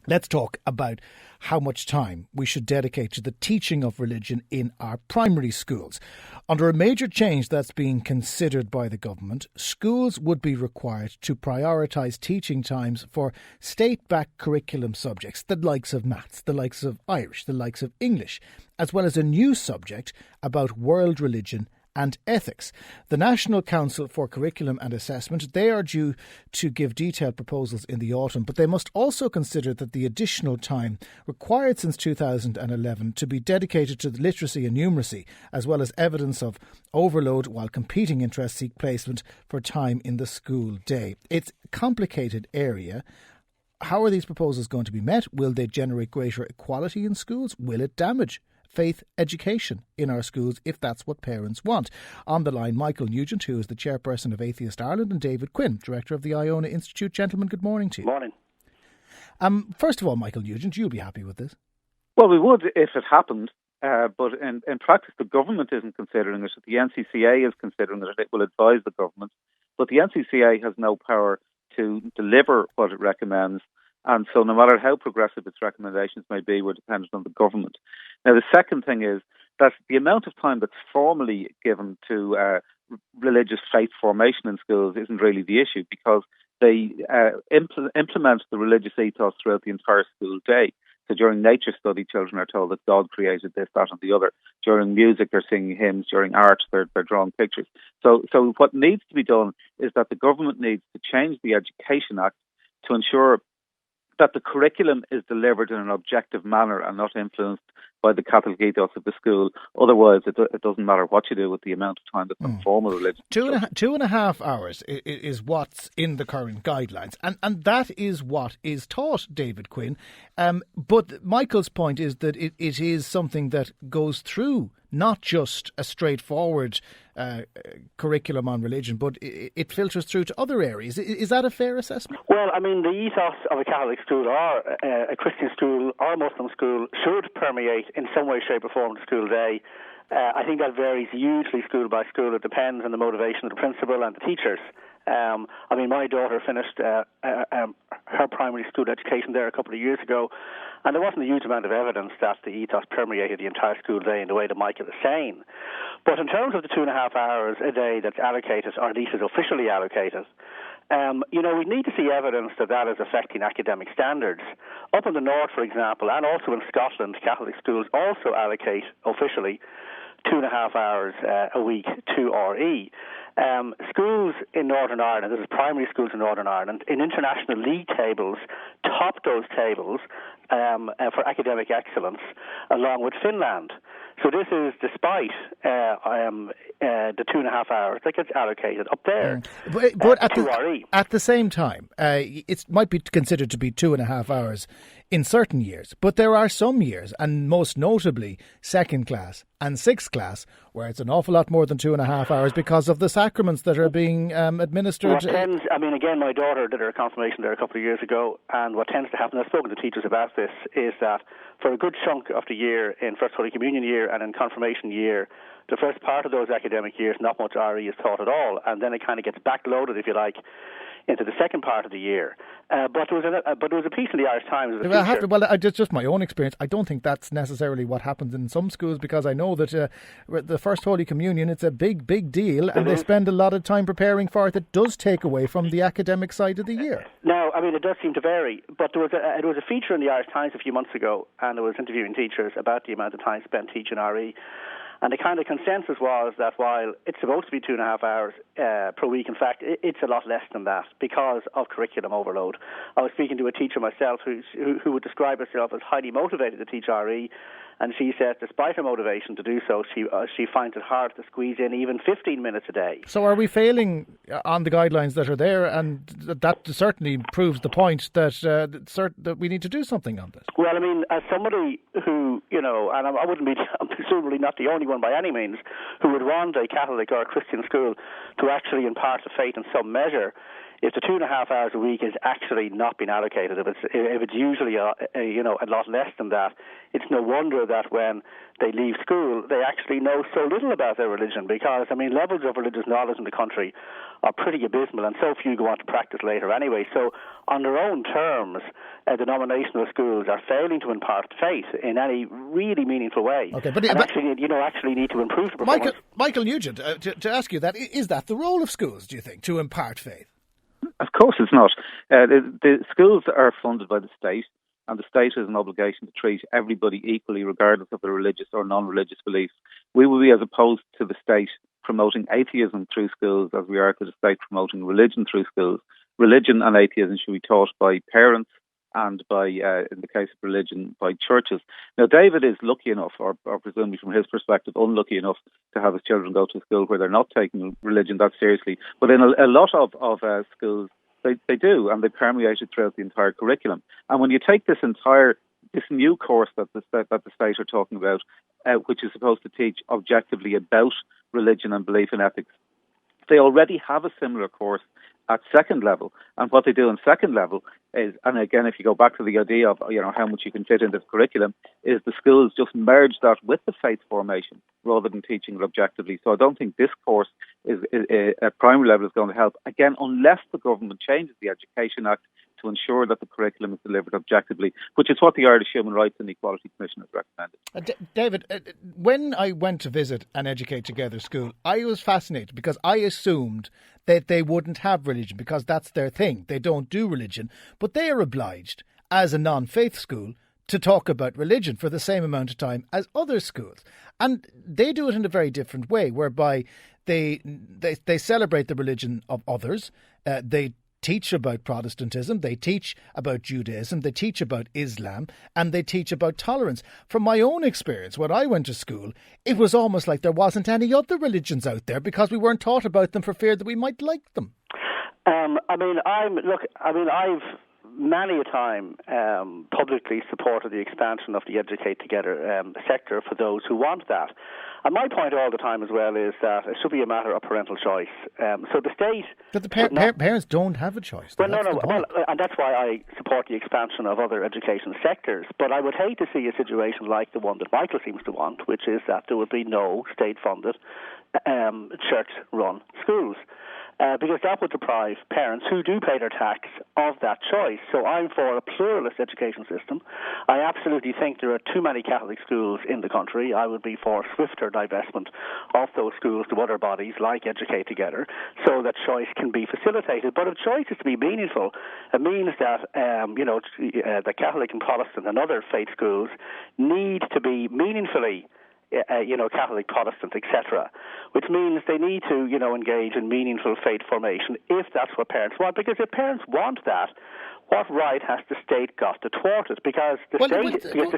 Let's talk about how much time we should dedicate to the teaching of religion in our primary schools. Under a major change that's being considered by the government, schools would be required to prioritise teaching times for state-backed curriculum subjects, the likes of maths, the likes of Irish, the likes of English, as well as a new subject about world religion and ethics. The National Council for Curriculum and Assessment, they are due to give detailed proposals in the autumn, but they must also consider that the additional time required since 2011 to be dedicated to literacy and numeracy, as well as evidence of overload while competing interests seek placement for time in the school day. It's a complicated area. How are these proposals going to be met? Will they generate greater equality in schools? Will it damage faith education in our schools if that's what parents want? On the line, Michael Nugent, who is the chairperson of Atheist Ireland, and David Quinn, director of the Iona Institute. Gentlemen, good morning to you. Morning. First of all, Michael Nugent, you'll be happy with this. Well, we would if it happened, but in practice the government isn't considering it. The NCCA is considering it. It will advise the government, but the NCCA has no power to deliver what it recommends. And so no matter how progressive its recommendations may be, we're dependent on the government. Now, the second thing is that the amount of time that's formally given to religious faith formation in schools isn't really the issue, because they implement the religious ethos throughout the entire school day. So during nature study, children are told that God created this, that and the other. During music, they're singing hymns. During art, they're drawing pictures. So what needs to be done is that the government needs to change the Education Act to ensure that the curriculum is delivered in an objective manner and not influenced by the Catholic ethos of the school. Otherwise, it doesn't matter what you do with the amount of time that's on formal religion. 2.5 hours is what's in the current guidelines. And that is what is taught, David Quinn. But Michael's point is that it is something that goes through not just a straightforward curriculum on religion, but it filters through to other areas. Is that a fair assessment? Well, I mean, the ethos of a Catholic school or a Christian school or a Muslim school should permeate in some way, shape or form the school day. I think that varies hugely school by school. It depends on the motivation of the principal and the teachers. I mean, my daughter finished her primary school education there a couple of years ago, and there wasn't a huge amount of evidence that the ethos permeated the entire school day in the way that Michael is saying. But in terms of the 2.5 hours a day that's allocated, or at least is officially allocated, we need to see evidence that is affecting academic standards. Up in the north, for example, and also in Scotland, Catholic schools also allocate officially 2.5 hours a week to RE. Schools in Northern Ireland, this is primary schools in Northern Ireland, in international league tables, top those tables for academic excellence, along with Finland. So this is despite the 2.5 hours that gets allocated up there. But at the same time, it might be considered to be 2.5 hours in certain years. But there are some years, and most notably second class and sixth class, where it's an awful lot more than 2.5 hours because of the sacraments that are being administered. Again, my daughter did her confirmation there a couple of years ago, and what tends to happen, I've spoken to teachers about this, is that for a good chunk of the year, in First Holy Communion year and in confirmation year, the first part of those academic years, not much RE is taught at all, and then it kind of gets backloaded, if you like, into the second part of the year. But there was a piece in the Irish Times. Just my own experience. I don't think that's necessarily what happens in some schools, because I know that the First Holy Communion, it's a big, big deal, and they spend a lot of time preparing for it. That does take away from the academic side of the year. No, I mean, it does seem to vary. But there was a feature in the Irish Times a few months ago, and it was interviewing teachers about the amount of time spent teaching RE. And the kind of consensus was that while it's supposed to be 2.5 hours per week, in fact, it's a lot less than that because of curriculum overload. I was speaking to a teacher myself who would describe herself as highly motivated to teach RE, and she says despite her motivation to do so, she finds it hard to squeeze in even 15 minutes a day. So are we failing on the guidelines that are there? And that certainly proves the point that we need to do something on this. Well, I mean, as somebody who, and I wouldn't be, I'm presumably not the only one by any means, who would want a Catholic or a Christian school to actually impart the faith in some measure, if the 2.5 hours a week is actually not being allocated, if it's usually a lot less than that, it's no wonder that when they leave school, they actually know so little about their religion, because, levels of religious knowledge in the country are pretty abysmal, and so few go on to practice later anyway. So on their own terms, denominational schools are failing to impart faith in any really meaningful way. Okay, actually need to improve the performance. Michael Nugent, to ask you that, is that the role of schools, do you think, to impart faith? Of course it's not. The schools are funded by the state, and the state has an obligation to treat everybody equally, regardless of their religious or non-religious beliefs. We will be as opposed to the state promoting atheism through schools as we are to the state promoting religion through schools. Religion and atheism should be taught by parents and by, in the case of religion, by churches. Now, David is lucky enough, or presumably from his perspective, unlucky enough to have his children go to a school where they're not taking religion that seriously. But in a lot of schools, they do, and they permeate it throughout the entire curriculum. And when you take this new course that the state are talking about, which is supposed to teach objectively about religion and belief in ethics, they already have a similar course at second level. And what they do in second level is, and again, if you go back to the idea of how much you can fit into the curriculum, is the schools just merge that with the faith formation rather than teaching it objectively. So I don't think this course is at primary level is going to help, again, unless the government changes the Education Act to ensure that the curriculum is delivered objectively, which is what the Irish Human Rights and Equality Commission has recommended. David, when I went to visit an Educate Together school, I was fascinated because I assumed that they wouldn't have religion because that's their thing. They don't do religion, but they are obliged, as a non-faith school, to talk about religion for the same amount of time as other schools. And they do it in a very different way, whereby they celebrate the religion of others. They teach about Protestantism, they teach about Judaism, they teach about Islam, and they teach about tolerance. From my own experience, when I went to school, it was almost like there wasn't any other religions out there because we weren't taught about them for fear that we might like them. I've many a time publicly supported the expansion of the Educate Together sector for those who want that. And my point all the time as well is that it should be a matter of parental choice. So the state... But the parents don't have a choice. Well, and that's why I support the expansion of other education sectors. But I would hate to see a situation like the one that Michael seems to want, which is that there would be no state-funded church-run schools. Because that would deprive parents who do pay their tax of that choice. So I'm for a pluralist education system. I absolutely think there are too many Catholic schools in the country. I would be for swifter divestment of those schools to other bodies like Educate Together so that choice can be facilitated. But if choice is to be meaningful, it means that the Catholic and Protestant and other faith schools need to be meaningfully Catholic, Protestant, etc., which means they need to, engage in meaningful faith formation if that's what parents want. Because if parents want that, what right has the state got to thwart it? Because the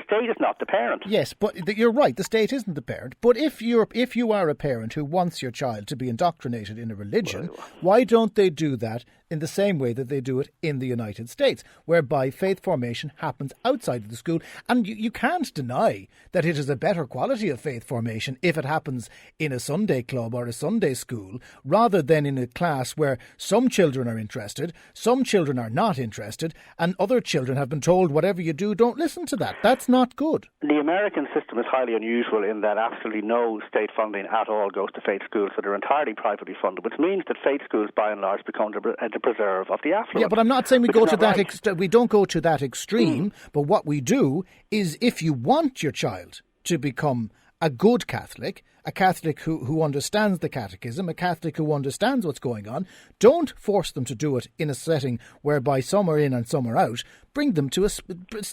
state is not the parent. Yes, but you're right. The state isn't the parent. But if you are a parent who wants your child to be indoctrinated in a religion, why don't they do that in the same way that they do it in the United States, whereby faith formation happens outside of the school? And you can't deny that it is a better quality of faith formation if it happens in a Sunday club or a Sunday school, rather than in a class where some children are interested, some children are not interested, and other children have been told whatever you do, don't listen to that. That's not good. The American system is highly unusual in that absolutely no state funding at all goes to faith schools, so they're entirely privately funded, which means that faith schools by and large become the preserve of the affluent. Yeah, but I'm not saying we go to that we don't go to that extreme, but what we do is, if you want your child to become a good Catholic, a Catholic who understands the catechism, a Catholic who understands what's going on, don't force them to do it in a setting whereby some are in and some are out. Bring them to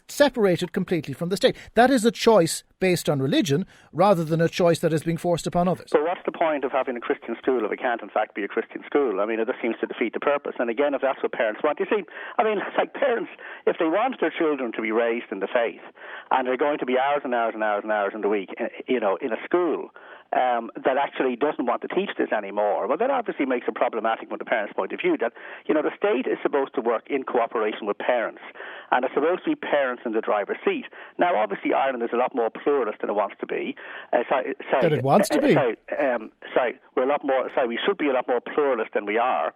separated completely from the state. That is a choice based on religion rather than a choice that is being forced upon others. So what's the point of having a Christian school if it can't in fact be a Christian school? It just seems to defeat the purpose. And again, if that's what parents want, you see, it's like parents, if they want their children to be raised in the faith and they're going to be hours and hours and hours and hours in the week, in a school that actually doesn't want to teach this anymore, well, that obviously makes it problematic from the parents' point of view, that, the state is supposed to work in cooperation with parents, and it's supposed to be parents in the driver's seat. Now, obviously, Ireland is a lot more pluralist than it wants to be. We should be a lot more pluralist than we are.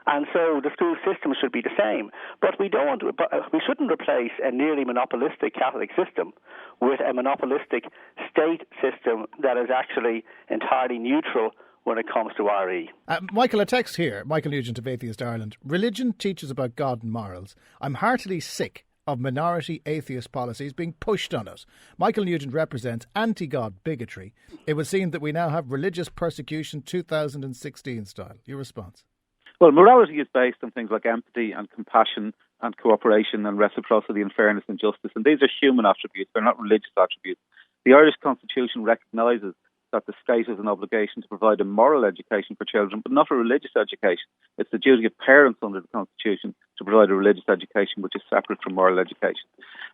And so the school system should be the same. But we shouldn't replace a nearly monopolistic Catholic system with a monopolistic state system that is actually entirely neutral when it comes to RE. Michael, a text here. Michael Nugent of Atheist Ireland. Religion teaches about God and morals. I'm heartily sick of minority atheist policies being pushed on us. Michael Nugent represents anti-God bigotry. It would seem that we now have religious persecution 2016 style. Your response? Well, morality is based on things like empathy and compassion and cooperation and reciprocity and fairness and justice. And these are human attributes. They're not religious attributes. The Irish Constitution recognises that the state has an obligation to provide a moral education for children, but not a religious education. It's the duty of parents under the Constitution to provide a religious education which is separate from moral education.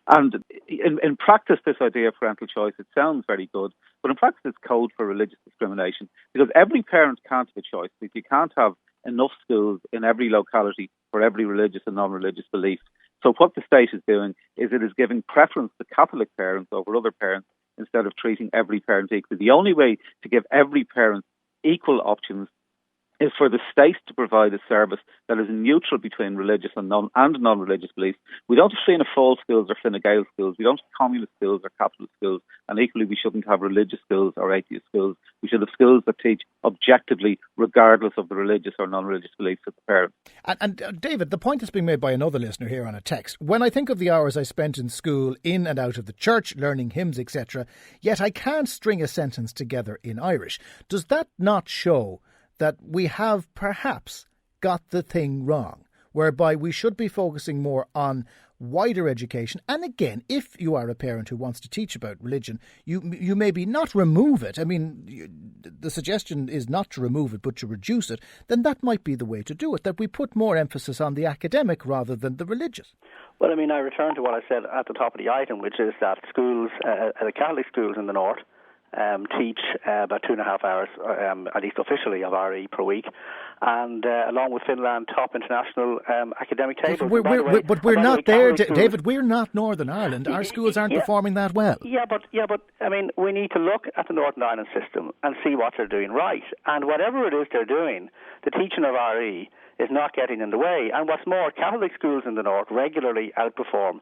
And in practice, this idea of parental choice, it sounds very good, but in practice it's code for religious discrimination, because every parent can't have a choice. Because you can't have enough schools in every locality for every religious and non-religious belief. So what the state is doing is it is giving preference to Catholic parents over other parents, instead of treating every parent equally. The only way to give every parent equal options is for the state to provide a service that is neutral between religious and non-religious beliefs. We don't have Fianna Fáil schools or Fine Gael schools. We don't have communist schools or capitalist schools. And equally, we shouldn't have religious schools or atheist schools. We should have schools that teach objectively, regardless of the religious or non-religious beliefs of the parents. And David, the point is being made by another listener here on a text. When I think of the hours I spent in school, in and out of the church, learning hymns, etc., yet I can't string a sentence together in Irish. Does that not show that we have perhaps got the thing wrong, whereby we should be focusing more on wider education? And again, if you are a parent who wants to teach about religion, you maybe not remove it. I mean, the suggestion is not to remove it, but to reduce it. Then that might be the way to do it, that we put more emphasis on the academic rather than the religious. Well, I mean, I return to what I said at the top of the item, which is that schools, the Catholic schools in the north, teach about 2.5 hours, at least officially, of RE per week, and along with Finland, top international academic tables. But we're not there, David. We're not Northern Ireland. Our schools aren't performing that well. Yeah, but I mean, we need to look at the Northern Ireland system and see what they're doing right. And whatever it is they're doing, the teaching of RE is not getting in the way. And what's more, Catholic schools in the north regularly outperform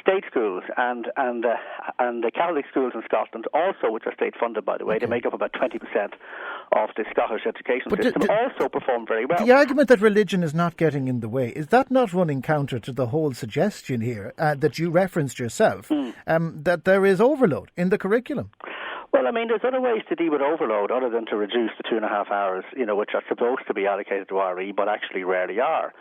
state schools, and the Catholic schools in Scotland also, which are state funded, by the way, they make up about 20% of the Scottish education system, also perform very well. The argument that religion is not getting in the way, is that not running counter to the whole suggestion here that you referenced yourself, that there is overload in the curriculum? Well, I mean, there's other ways to deal with overload other than to reduce the 2.5 hours, which are supposed to be allocated to RE, but actually rarely are.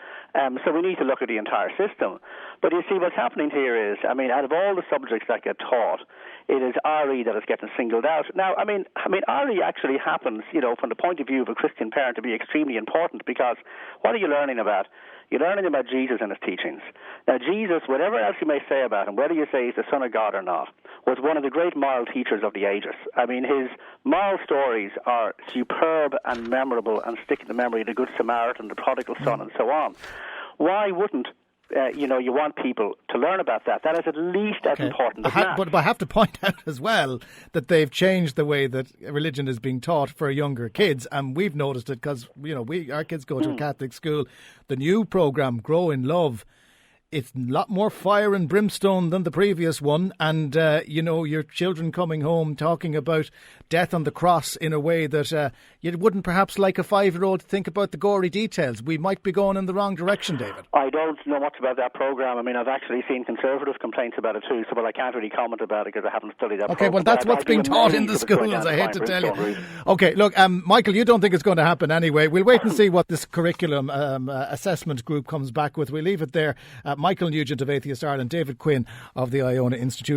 So we need to look at the entire system. But you see, what's happening here is, I mean, out of all the subjects that get taught, it is RE that is getting singled out. Now, I mean, RE actually happens, from the point of view of a Christian parent, to be extremely important, because what are you learning about? You're learning about Jesus and his teachings. Now, Jesus, whatever else you may say about him, whether you say he's the Son of God or not, was one of the great moral teachers of the ages. I mean, his moral stories are superb and memorable and stick in the memory, the Good Samaritan, the prodigal son, and so on. Why wouldn't you want people to learn about that? That is at least as important as that. But I have to point out as well that they've changed the way that religion is being taught for younger kids, and we've noticed it because our kids go to a Catholic school. The new programme, Grow in Love, it's a lot more fire and brimstone than the previous one, and your children coming home talking about death on the cross in a way that you wouldn't perhaps like a 5-year-old to think about the gory details. We might be going in the wrong direction, David. I don't know much about that programme. I mean, I've actually seen conservative complaints about it too, so I can't really comment about it because I haven't studied that programme. Okay, well, that's what's being taught in the schools, I hate to tell you. Okay, look, Michael, you don't think it's going to happen anyway. We'll wait and see what this curriculum assessment group comes back with. We'll leave it there. Michael Nugent of Atheist Ireland, David Quinn of the Iona Institute.